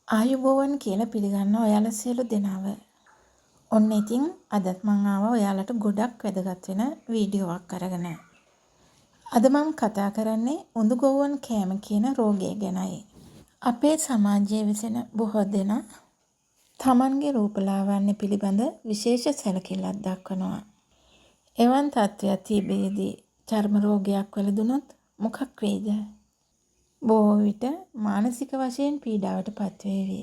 ආයුබෝවන් කියලා පිළිගන්න ඔයාලා සියලු දෙනාව. ඔන්න ඉතින් අදත් මම ආවා ඔයාලට ගොඩක් වැදගත් වෙන වීඩියෝවක් අරගෙන. අද මම කතා කරන්නේ උඳුගොව්වන් කෑම කියන රෝගය ගැනයි. අපේ සමාජයේ විසෙන බොහෝ දෙනා තමන්ගේ රූපලාවන්‍ය පිළිබඳ විශේෂ සැලකිල්ලක් දක්වනවා. එවන් තත්ත්වයක් තිබෙදී චර්ම රෝගයක් වැළඳුනොත් මොකක් වෙයිද? බොහෝ විට මානසික වශයෙන් පීඩාවට පත්වේවි.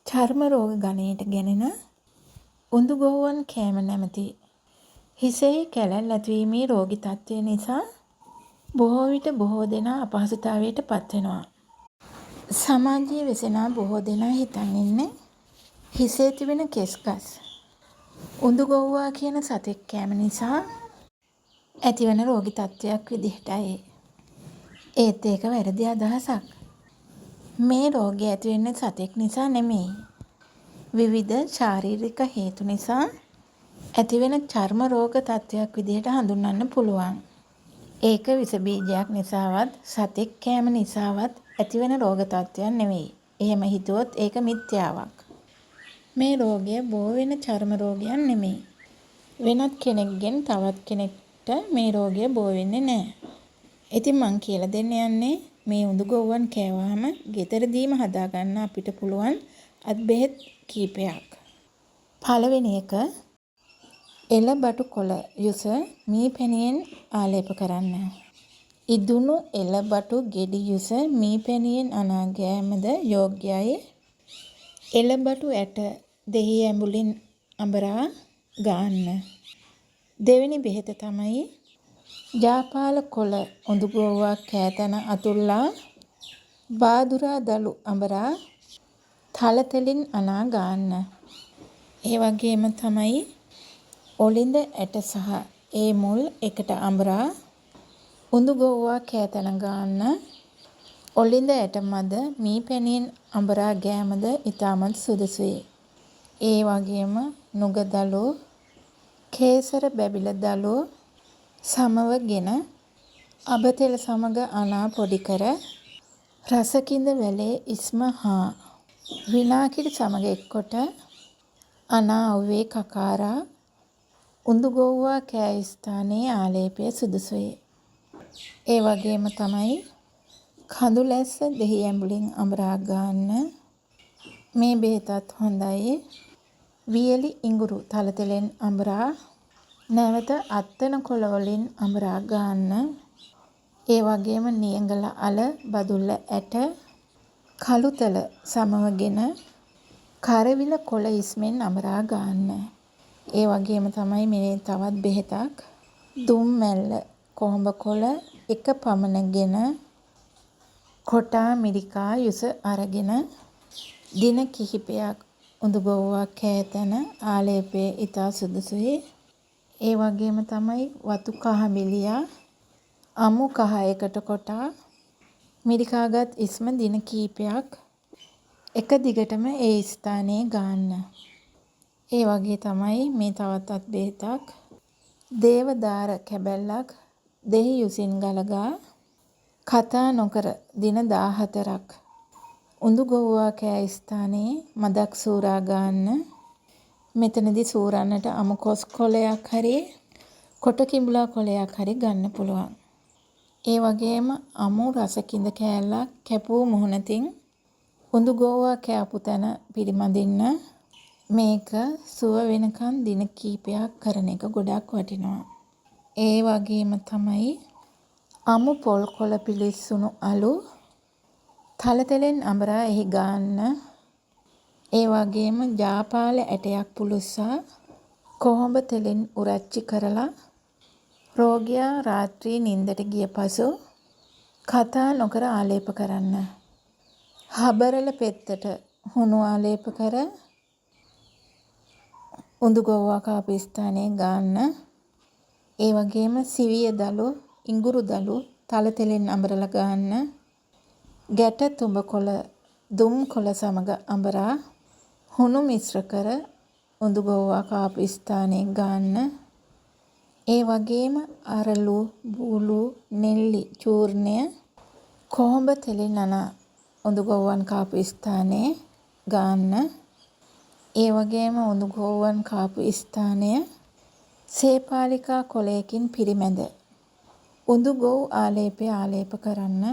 චර්ම රෝග ගණයට ගැනෙන උඳුගොව්වන් කෑම නැමැති හිසෙහි කැලැල් ඇතිවීමේ රෝගී තත්ත්වය නිසා බොහෝ විට බොහෝ දෙනා අපහසුතාවයට පත්වෙනවා. සමාජයේ වෙසෙනා බොහෝ දෙනා හිතන් ඉන්නේ හිසේ තිබෙන කෙස්ගස් උඳුගොව්වා කියන සතෙක් කෑම නිසා ඇතිවන රෝගී තත්ත්වයක් විදිහටයි. ඒත් ඒක වැරදි අදහසක්. මේ රෝගය ඇති වෙන්නේ සතෙක් නිසා නෙමෙයි. විවිධ ශාරීරික හේතු නිසා ඇතිවෙන චර්ම රෝග තත්ත්වයක් විදිහට හඳුන්වන්න පුළුවන්. ඒක විස බීජයක් නිසාවත් සතෙක් කෑම නිසාවත් ඇතිවෙන රෝග තත්ත්වයක් නෙවෙයි. එහෙම හිතුවොත් ඒක මිත්‍යාවක්. මේ රෝගය බෝ වෙන චර්ම රෝගයක් නෙමෙයි. වෙනත් කෙනෙක්ගෙන් තවත් කෙනෙක්ට මේ රෝගය බෝ වෙන්නේ නැහැ. ඉතින් මං කියලා දෙන්න යන්නේ මේ උඳුගොව්වන් කෑවහම ගෙදරදීම හදාගන්න අපිට පුළුවන් අත්බෙහෙත් කීපයක්. පළවෙනි එක එළබටු කොළ යුස මී පැණියෙන් ආලේප කරන්න. ඉදුණු එළබටු ගෙඩි යුස මී පැණියෙන් අනා ගෑමද යෝග්‍යයි. එළබටු ඇට දෙහි ඇඹුලින් අඹරා ගන්න. දෙවෙනි බෙහෙත තමයි ජාපාල කොළ උඳුගොව්වා කෑතන අතුල්ලා බාදුරා දළු අඹරා තලතෙලින් අනා ගන්න. ඒ වගේම තමයි ඔලිඳ ඇට සහ ඒ මුල් එකට අඹරා උඳුගොව්වා කෑතන ගන්න. ඔලිඳ ඇට මද මී පැණියෙන් අඹරා ගෑමද ඉතාමත් සුදුසුයි. ඒ වගේම නුග දළු කේසර බැබිල දළු සමවගෙන අබතෙල සමග අනා පොඩි කර රසකින්ද වැලේ ඉස්ම හා විනාකිරි සමග එක්කොට අනා අව්වේ කකාරා උඳුගොව්වා කෑ ස්ථානයේ ආලේපය සුදුසුයි. ඒ වගේම තමයි කඳුලැස්ස දෙහි ඇඹුලින් අඹරා ගන්න. මේ බෙහෙතත් හොඳයි. වියලි ඉඟුරු තලතෙලෙන් අඹරා නැවත අත්තන කොළ වලින් අඹරා ගන්න. ඒ වගේම නියඟල අල බදුල්ල ඇට කළුතල සමවගෙන කරවිල කොළ ඉස්මෙන් අඹරා ගන්න. ඒ වගේම තමයි මේ තවත් බෙහෙතක් දුම් මැල්ල කොහොඹ කොළ එක පමණගෙන කොටා මිරිකා යුස අරගෙන දින කිහිපයක් උඳුගොව්වා කෑතැන ආලේපයේ ඉතා සුදුසුයි. ඒ වගේම තමයි වතු කහ බිලියා අමු කහ එකට කොටා මිරිකාගත් ඉස්ම දින කීපයක් එක දිගටම ඒ ස්ථානයේ ගන්න. ඒ වගේ තමයි මේ තවත් බෙහෙතක් දේවදාර කැබැල්ලක් දෙහි යුසින් ගලගා කතා නොකර දින 14ක් උඳුගොව්වා කෑ ස්ථානයේ මදක් සූරා ගන්න. මෙතනදී සූරන්නට අමු කොස් කොළයක් හරි කොට කිඹුලා කොළයක් හරි ගන්න පුළුවන්. ඒ වගේම අමු රසකින්ද කෑල්ලක් කැපූ මුහුණතින් උඳුගොව්වා කෑපු තැන පිරිමදින්න. මේක සුව වෙනකන් දින කීපයක් කරන එක ගොඩක් වටිනවා. ඒ වගේම තමයි අමු පොල් කොළ පිලිස්සුණු අලු තලතෙලෙන් අඹරා එහි ගන්න. ඒ වගේම ජාපාල ඇටයක් පුලුස්සා කොහොඹ තෙලින් උරච්චි කරලා රෝගියා රාත්‍රී නින්දට ගිය පසු කතා නොකර ආලේප කරන්න. හබරල පෙත්තට හුණු ආලේප කර උඳුගොව්වා කාපු ස්ථානයේ ගන්න. ඒ වගේම සිවිය දළු ඉඟුරු දළු තලතෙලෙන් අඹරලා ගන්න. ගැට තුඹ කොළ දුම් කොළ සමග අඹරා හුණු මිශ්‍ර කර උඳුගොව්වා කාපු ස්ථානයේ ගන්න. ඒ වගේම අරලු බූලු නෙල්ලි චූර්ණය කොහොඹ තෙලින් අනා උඳුගොව්වන් කාපු ස්ථානයේ ගන්න. ඒ වගේම උණුගෝවන් කාපු ස්ථානය සේපාලිකා කොලයකින් පිරිමැද උඳුගොව් ආලේපය ආලේප කරන්න.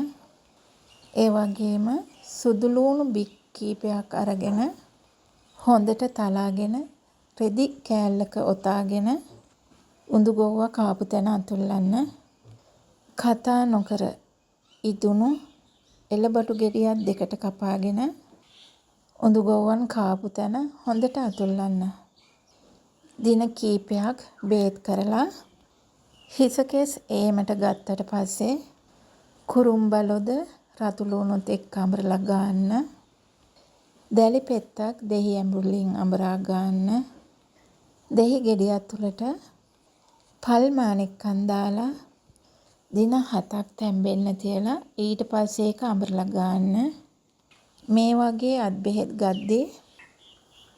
ඒ වගේම සුදු ලූණු බික් කීපයක් අරගෙන හොඳට තලාගෙන රෙදි කෑල්ලක ඔතාගෙන උඳුගොව්ව කාපු තැන අතුල්ලන්න. කතා නොකර ඉදුණු එළබටු ගෙඩියක් දෙකට කපාගෙන උඳුගොව්වන් කාපු තැන හොඳට අතුල්ලන්න. දින කීපයක් බේත් කරලා හිසකෙස් ඒමට ගත්තට පස්සේ කුරුම්බලොද රතු ලුණුත් එක්ක අඹරලා ගන්න. දැලි පෙත්තක් දෙහි ඇඹුලින් අඹරා ගන්න. දෙහි ගෙඩියක් තුලට පල් මාණෙක්කන් දාලා දින 7ක් තැම්බෙන්න තියලා ඊට පස්සේ ඒක අඹරලා ගන්න. මේ වගේ අත් බෙහෙත් ගද්දී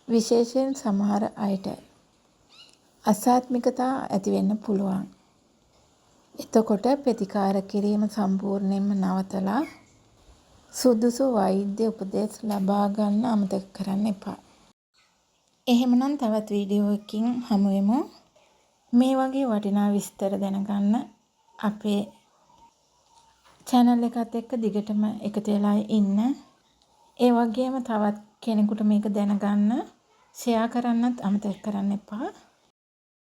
විශේෂයෙන් සමහර අයට අසාත්මිකතා ඇති වෙන්න පුළුවන්. එතකොට ප්‍රතිකාර කිරීම සම්පූර්ණයෙන්ම නවතලා සුදුසු වෛද්‍ය උපදෙස් ලබා ගන්න අමතක කරන්න එපා. එහෙමනම් තවත් වීඩියෝ එකකින් හමු වෙමු. මේ වගේ වටිනා විස්තර දැනගන්න අපේ channel එකත් එක්ක දිගටම එකතු වෙලා ඉන්න. ඒ වගේම තවත් කෙනෙකුට මේක දැනගන්න ෂෙයා කරන්නත් අමතක කරන්න එපා.